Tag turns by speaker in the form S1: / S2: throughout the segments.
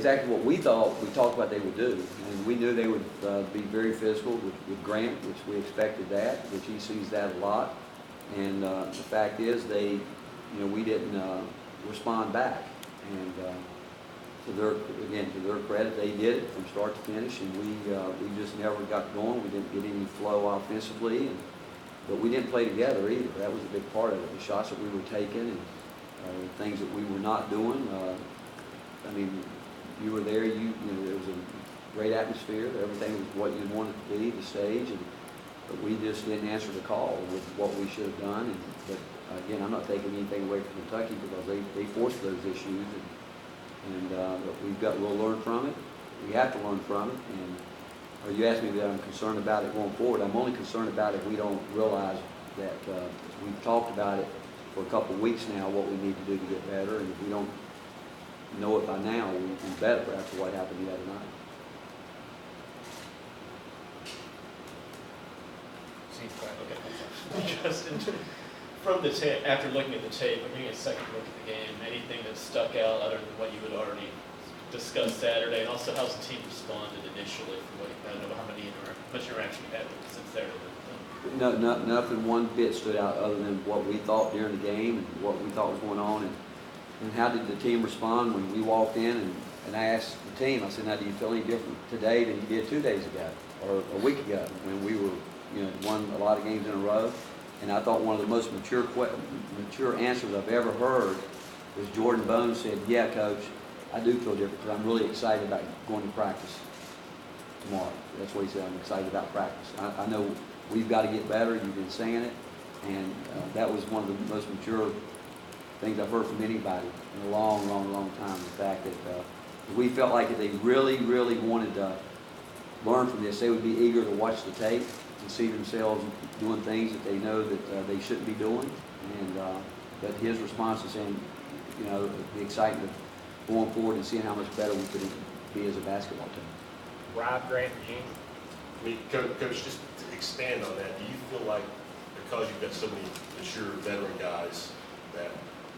S1: exactly what we thought, we talked about they would do. And we knew they would be very physical with Grant, which we expected that, which he sees that a lot. And the fact is we didn't respond back. And to their credit, they did it from start to finish, and we just never got going. We didn't get any flow offensively, but we didn't play together either. That was a big part of it. The shots that we were taking and things that we were not doing. I mean, you were there. There was a great atmosphere. Everything was what you wanted it to be, the stage, but we just didn't answer the call with what we should have done. But again, I'm not taking anything away from Kentucky because they forced those issues, but we'll learn from it. We have to learn from it. And you asked me that I'm concerned about it going forward. I'm only concerned about it if we don't realize that we've talked about it for a couple of weeks now, what we need to do to get better, and if we don't know it by now, we'll be better after what happened the other night.
S2: Okay. Justin, from the tape, after looking at the tape, and getting a second look at the game, anything that stuck out other than what you had already discussed Saturday, and also how's the team responded initially from what I don't know how much interaction you had since Saturday?
S1: No, nothing one bit stood out other than what we thought during the game and what we thought was going on. And how did the team respond when we walked in and I asked the team, I said, now do you feel any different today than you did 2 days ago or a week ago when we were, won a lot of games in a row? And I thought one of the most mature answers I've ever heard was Jordan Bones said, yeah, Coach, I do feel different because I'm really excited about going to practice tomorrow. That's what he said, I'm excited about practice. I know we've got to get better, you've been saying it, and that was one of the most mature things I've heard from anybody in a long, long, long time. The fact that we felt like if they really, really wanted to learn from this, they would be eager to watch the tape and see themselves doing things that they know that they shouldn't be doing. And but his response is saying, the excitement of going forward and seeing how much better we could be as a basketball team.
S3: Rob, Grant, and Gene.
S4: I mean, Coach, just to expand on that, do you feel like because you've got so many mature veteran guys that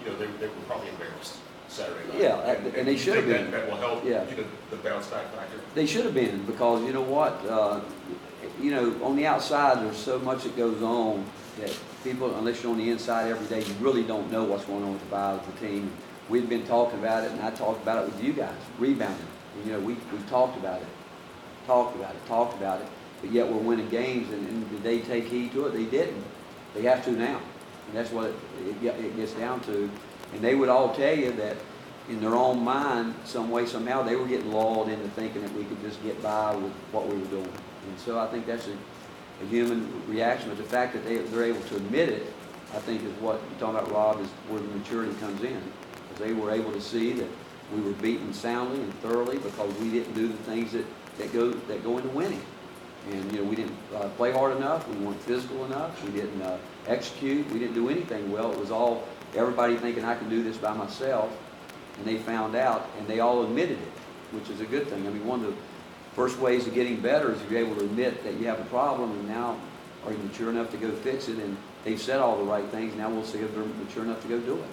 S4: they were probably embarrassed Saturday night?
S1: Yeah, and they should have been.
S4: That will help.
S1: Yeah.
S4: The bounce back factor.
S1: They should have been because you know what, on the outside there's so much that goes on that people, unless you're on the inside every day, you really don't know what's going on with the Vols, the team. We've been talking about it, and I talked about it with you guys, rebounding. We've talked about it, but yet we're winning games, and did they take heed to it? They didn't. They have to now, and that's what it gets down to. And they would all tell you that in their own mind, some way, somehow, they were getting lulled into thinking that we could just get by with what we were doing. And so I think that's a human reaction, but the fact that they're able to admit it, I think is what you're talking about, Rob, is where the maturity comes in. Because they were able to see that we were beaten soundly and thoroughly because we didn't do the things that go into winning. And we didn't play hard enough, we weren't physical enough, we didn't execute, we didn't do anything well. It was all everybody thinking I can do this by myself, and they found out, and they all admitted it, which is a good thing. I mean, one of the first ways of getting better is if you're able to admit that you have a problem, and now are you mature enough to go fix it? And they've said all the right things. Now we'll see if they're mature enough to go do it.